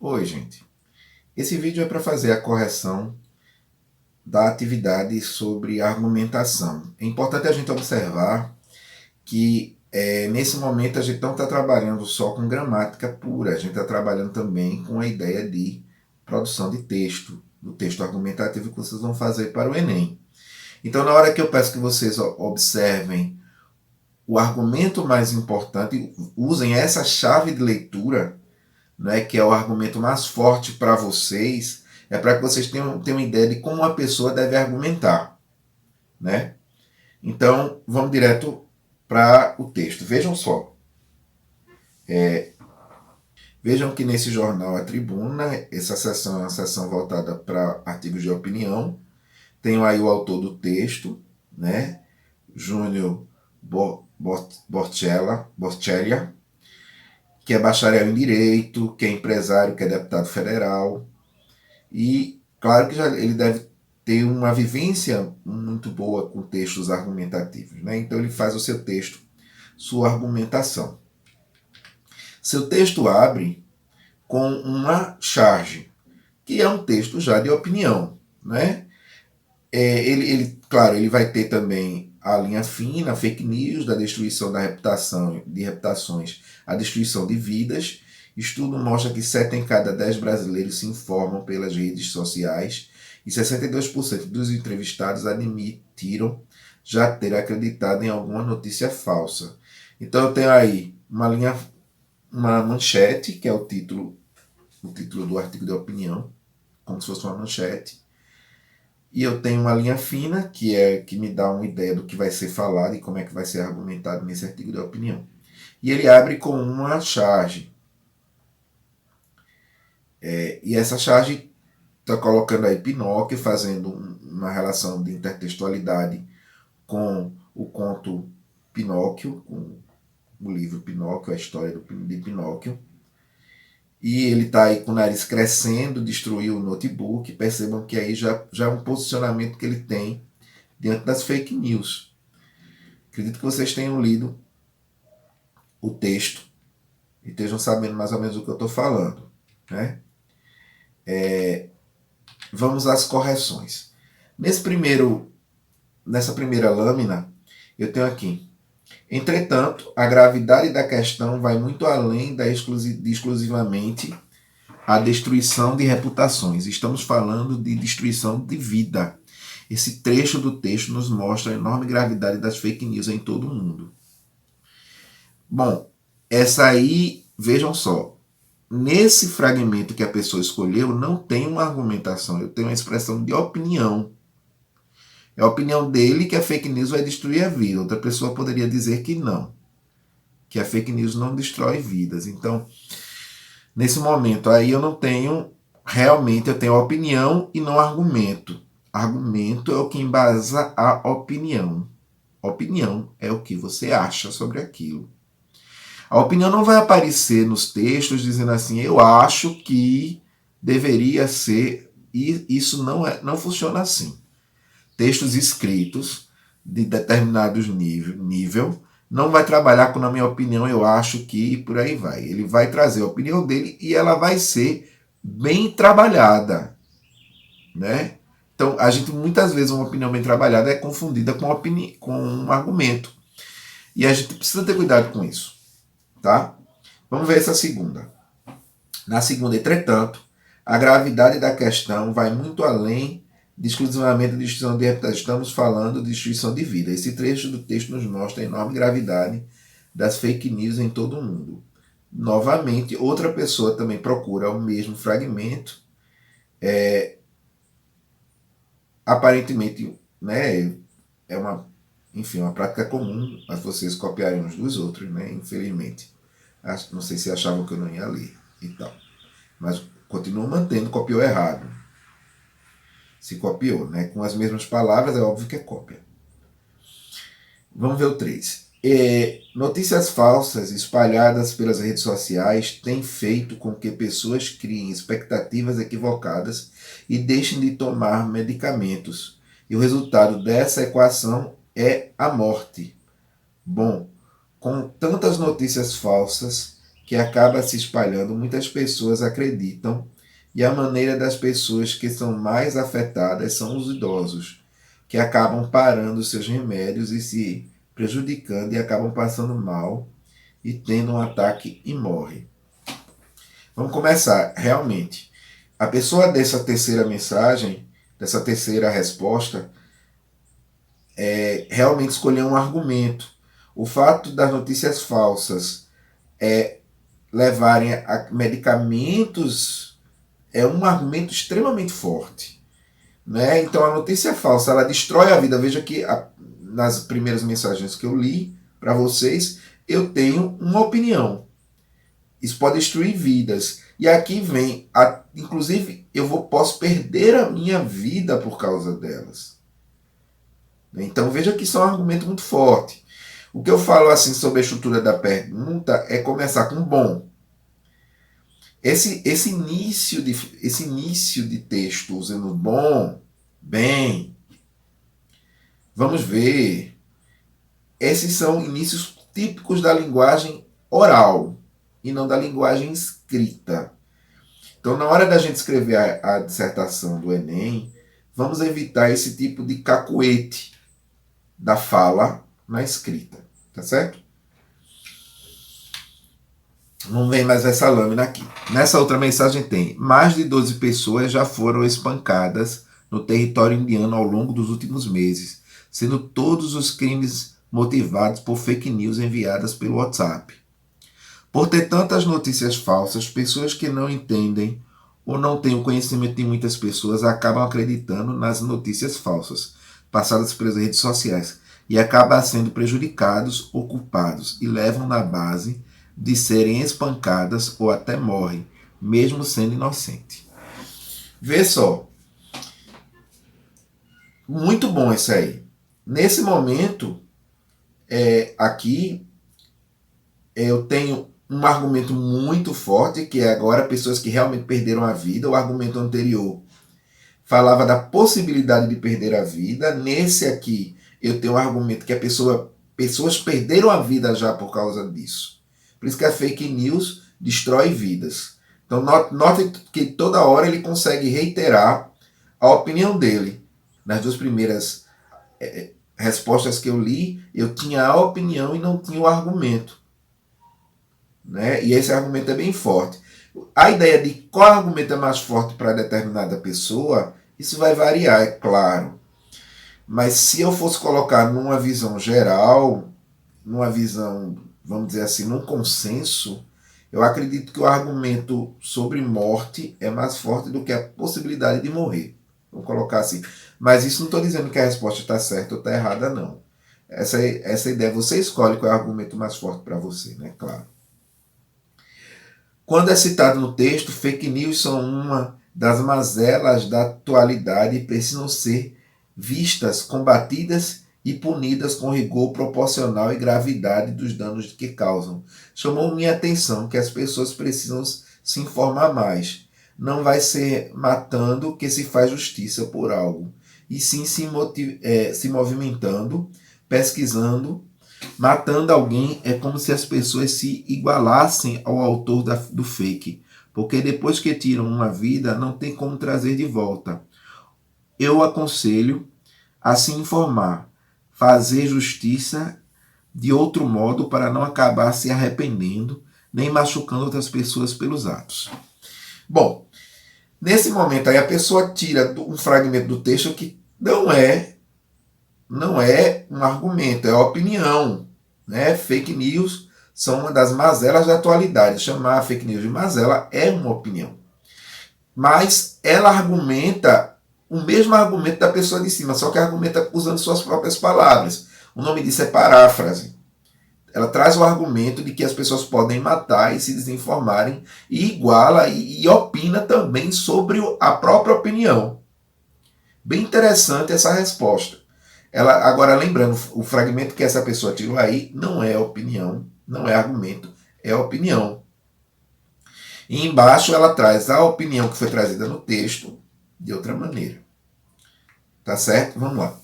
Oi, gente. Esse vídeo é para fazer a correção da atividade sobre argumentação. É importante a gente observar que nesse momento a gente não está trabalhando só com gramática pura, a gente está trabalhando também com a ideia de produção de texto, do texto argumentativo que vocês vão fazer para o Enem. Então, na hora que eu peço que vocês observem o argumento mais importante, usem essa chave de leitura, né, que é o argumento mais forte para vocês, é para que vocês tenham uma ideia de como uma pessoa deve argumentar. Né? Então, vamos direto para o texto. Vejam só. Vejam que nesse jornal A Tribuna, essa seção é uma seção voltada para artigos de opinião. Tenho aí o autor do texto, né? Júnior Borcella, que é bacharel em Direito, que é empresário, que é deputado federal. E claro que ele deve ter uma vivência muito boa com textos argumentativos. Né? Então ele faz o seu texto, sua argumentação. Seu texto abre com uma charge, que é um texto já de opinião. Né? Claro, ele vai ter também a linha fina, fake news, da destruição da reputação, de reputações, a destruição de vidas. Estudo mostra que 7 em cada 10 brasileiros se informam pelas redes sociais e 62% dos entrevistados admitiram já ter acreditado em alguma notícia falsa. Então eu tenho aí uma manchete, que é o título do artigo de opinião, como se fosse uma manchete. E eu tenho uma linha fina, que me dá uma ideia do que vai ser falado e como é que vai ser argumentado nesse artigo de opinião. E ele abre com uma charge. E essa charge está colocando aí Pinóquio, fazendo uma relação de intertextualidade com o conto Pinóquio, com o livro Pinóquio, a história de Pinóquio. E ele está aí com o nariz crescendo, destruiu o notebook. Percebam que aí já é um posicionamento que ele tem diante das fake news. Acredito que vocês tenham lido o texto e estejam sabendo mais ou menos o que eu estou falando. Né? Vamos às correções. Nessa primeira lâmina, eu tenho aqui. Entretanto, a gravidade da questão vai muito além de exclusivamente a destruição de reputações. Estamos falando de destruição de vida. Esse trecho do texto nos mostra a enorme gravidade das fake news em todo o mundo. Bom, essa aí, vejam só, nesse fragmento que a pessoa escolheu, não tem uma argumentação, eu tenho uma expressão de opinião. É a opinião dele que a fake news vai destruir a vida. Outra pessoa poderia dizer que não, que a fake news não destrói vidas. Então, nesse momento aí eu não tenho, realmente eu tenho opinião e não argumento. Argumento é o que embasa a opinião. Opinião é o que você acha sobre aquilo. A opinião não vai aparecer nos textos dizendo assim, eu acho que deveria ser, e isso não funciona assim. Textos escritos de determinados nível não vai trabalhar com, na minha opinião, eu acho que, e por aí vai. Ele vai trazer a opinião dele e ela vai ser bem trabalhada, né? Então, a gente muitas vezes uma opinião bem trabalhada é confundida com um argumento. E a gente precisa ter cuidado com isso, tá? Vamos ver essa segunda. Na segunda, entretanto, a gravidade da questão vai muito além de exclusivamente de destruição de reputação. Estamos falando de destruição de vida. Esse trecho do texto nos mostra a enorme gravidade das fake news em todo o mundo. Novamente, outra pessoa também procura o mesmo fragmento. Aparentemente, né, é uma prática comum a vocês copiarem uns dos outros, né, infelizmente. Não sei se achavam que eu não ia ler e tal. Mas continuam mantendo, copiou errado. Se copiou, né? Com as mesmas palavras, é óbvio que é cópia. Vamos ver o 3. Notícias falsas espalhadas pelas redes sociais têm feito com que pessoas criem expectativas equivocadas e deixem de tomar medicamentos. E o resultado dessa equação é a morte. Bom, com tantas notícias falsas que acaba se espalhando, muitas pessoas acreditam, e a maneira das pessoas que são mais afetadas são os idosos, que acabam parando seus remédios e se prejudicando e acabam passando mal e tendo um ataque e morre. Vamos começar, realmente. A pessoa dessa terceira mensagem, dessa terceira resposta, realmente escolheu um argumento. O fato das notícias falsas levarem a medicamentos é um argumento extremamente forte. Né? Então a notícia falsa, ela destrói a vida. Veja que nas primeiras mensagens que eu li para vocês, eu tenho uma opinião. Isso pode destruir vidas. E aqui vem, inclusive, posso perder a minha vida por causa delas. Então veja que isso é um argumento muito forte. O que eu falo assim sobre a estrutura da pergunta é começar com bom. Esse início de texto usando bom, bem, vamos ver. Esses são inícios típicos da linguagem oral e não da linguagem escrita. Então, na hora da gente escrever a dissertação do Enem, vamos evitar esse tipo de cacuete da fala na escrita, tá certo? Vamos ver mais essa lâmina aqui. Nessa outra mensagem tem: mais de 12 pessoas já foram espancadas no território indiano ao longo dos últimos meses, sendo todos os crimes motivados por fake news enviadas pelo WhatsApp. Por ter tantas notícias falsas, pessoas que não entendem ou não têm o conhecimento de muitas pessoas acabam acreditando nas notícias falsas passadas pelas redes sociais e acabam sendo prejudicados ou culpados e levam na base de serem espancadas ou até morrem, mesmo sendo inocente. Vê só. Muito bom isso aí. Nesse momento, aqui, eu tenho um argumento muito forte, que é agora pessoas que realmente perderam a vida. O argumento anterior falava da possibilidade de perder a vida. Nesse aqui, eu tenho um argumento que pessoas perderam a vida já por causa disso. Por isso que a fake news destrói vidas. Então, note que toda hora ele consegue reiterar a opinião dele. Nas duas primeiras respostas que eu li, eu tinha a opinião e não tinha o argumento. Né? E esse argumento é bem forte. A ideia de qual argumento é mais forte para determinada pessoa, isso vai variar, é claro. Mas se eu fosse colocar numa visão geral, numa visão, vamos dizer assim, num consenso, eu acredito que o argumento sobre morte é mais forte do que a possibilidade de morrer. Vamos colocar assim. Mas isso não estou dizendo que a resposta está certa ou está errada, não. Essa ideia, você escolhe qual é o argumento mais forte para você, né? Claro. Quando é citado no texto, fake news são uma das mazelas da atualidade e precisam ser vistas, combatidas e punidas com rigor proporcional e gravidade dos danos que causam. Chamou minha atenção que as pessoas precisam se informar mais. Não vai ser matando que se faz justiça por algo, e sim se movimentando, pesquisando. Matando alguém é como se as pessoas se igualassem ao autor do fake, porque depois que tiram uma vida, não tem como trazer de volta. Eu aconselho a se informar, fazer justiça de outro modo para não acabar se arrependendo, nem machucando outras pessoas pelos atos. Bom, nesse momento aí a pessoa tira um fragmento do texto que não é um argumento, é opinião. Né? Fake news são uma das mazelas da atualidade. Chamar a fake news de mazela é uma opinião. Mas ela argumenta o mesmo argumento da pessoa de cima, só que argumenta usando suas próprias palavras. O nome disso é paráfrase. Ela traz o argumento de que as pessoas podem matar e se desinformarem, e iguala e opina também sobre a própria opinião. Bem interessante essa resposta. Ela, agora, lembrando, o fragmento que essa pessoa tirou aí não é opinião, não é argumento, é opinião. E embaixo ela traz a opinião que foi trazida no texto de outra maneira. Tá certo? Vamos lá.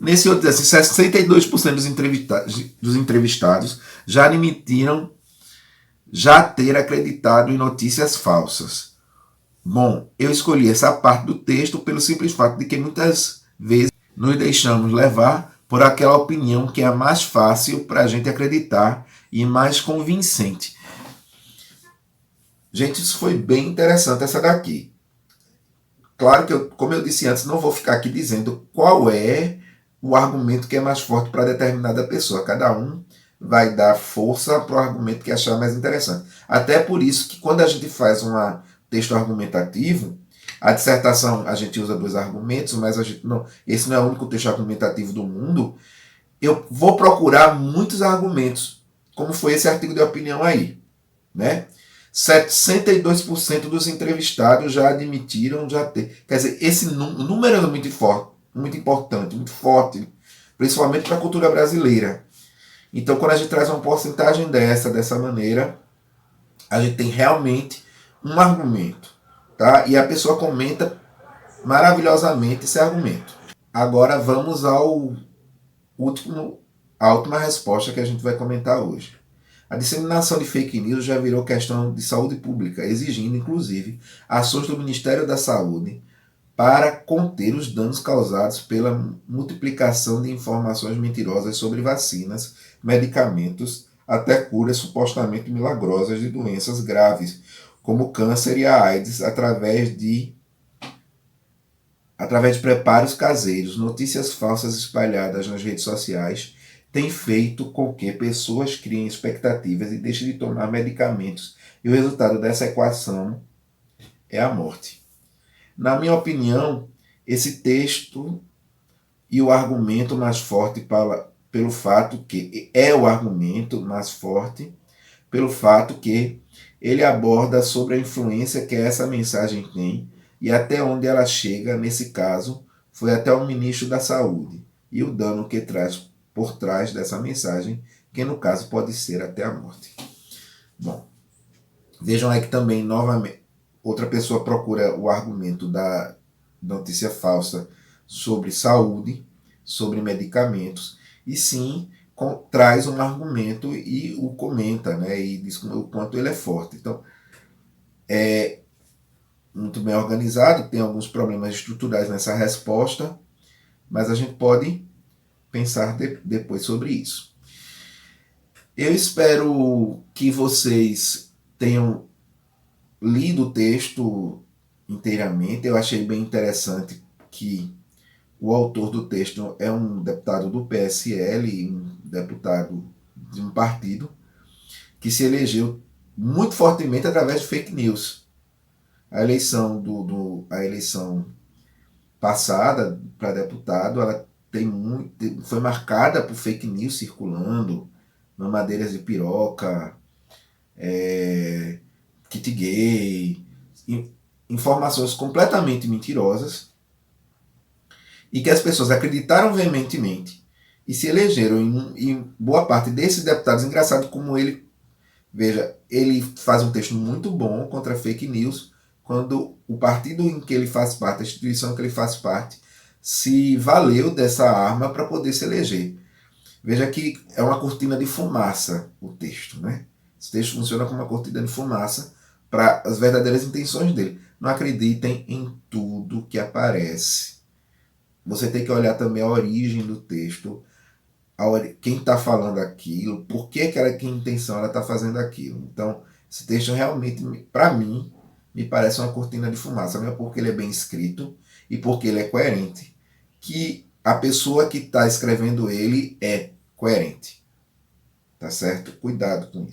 Nesse outro assim, 62% dos entrevistados já admitiram já ter acreditado em notícias falsas. Bom, eu escolhi essa parte do texto pelo simples fato de que muitas vezes nos deixamos levar por aquela opinião que é a mais fácil para a gente acreditar e mais convincente. Gente, isso foi bem interessante essa daqui. Claro que, como eu disse antes, não vou ficar aqui dizendo qual é o argumento que é mais forte para determinada pessoa. Cada um vai dar força para o argumento que achar mais interessante. Até por isso que quando a gente faz um texto argumentativo, a dissertação a gente usa 2 argumentos, mas a gente não, esse não é o único texto argumentativo do mundo. Eu vou procurar muitos argumentos, como foi esse artigo de opinião aí, né? 62% dos entrevistados já admitiram já ter. Quer dizer, esse número é muito forte, muito importante, muito forte, principalmente para a cultura brasileira. Então, quando a gente traz uma porcentagem dessa maneira, a gente tem realmente um argumento, tá? E a pessoa comenta maravilhosamente esse argumento. Agora vamos à última resposta que a gente vai comentar hoje. A disseminação de fake news já virou questão de saúde pública, exigindo, inclusive, ações do Ministério da Saúde para conter os danos causados pela multiplicação de informações mentirosas sobre vacinas, medicamentos, até curas supostamente milagrosas de doenças graves, como o câncer e a AIDS, através de preparos caseiros. Notícias falsas espalhadas nas redes sociais têm feito com que pessoas criem expectativas e deixem de tomar medicamentos. E o resultado dessa equação é a morte. Na minha opinião, esse texto e o argumento mais forte pelo fato que é o argumento mais forte pelo fato que ele aborda sobre a influência que essa mensagem tem e até onde ela chega, nesse caso, foi até o ministro da Saúde, e o dano que traz por trás dessa mensagem, que no caso pode ser até a morte. Bom, vejam aí que também, novamente, outra pessoa procura o argumento da notícia falsa sobre saúde, sobre medicamentos, e sim traz um argumento e o comenta, né, e diz o quanto ele é forte. Então, é muito bem organizado, tem alguns problemas estruturais nessa resposta, mas a gente pode pensar depois sobre isso. Eu espero que vocês tenham lido o texto inteiramente. Eu achei bem interessante que o autor do texto é um deputado do PSL, um deputado de um partido que se elegeu muito fortemente através de fake news. A eleição a eleição passada para deputado, ela foi marcada por fake news circulando, mamadeiras de piroca, kit gay, informações completamente mentirosas, e que as pessoas acreditaram veementemente e se elegeram em boa parte desses deputados. Engraçado como ele, veja, ele faz um texto muito bom contra fake news, quando o partido em que ele faz parte, a instituição que ele faz parte, se valeu dessa arma para poder se eleger. Veja que é uma cortina de fumaça o texto, né? Esse texto funciona como uma cortina de fumaça para as verdadeiras intenções dele. Não acreditem em tudo que aparece. Você tem que olhar também a origem do texto, quem está falando aquilo, por que intenção ela está fazendo aquilo. Então, esse texto realmente, para mim, me parece uma cortina de fumaça. Não é porque ele é bem escrito e porque ele é coerente que a pessoa que está escrevendo ele é coerente. Tá certo? Cuidado com isso.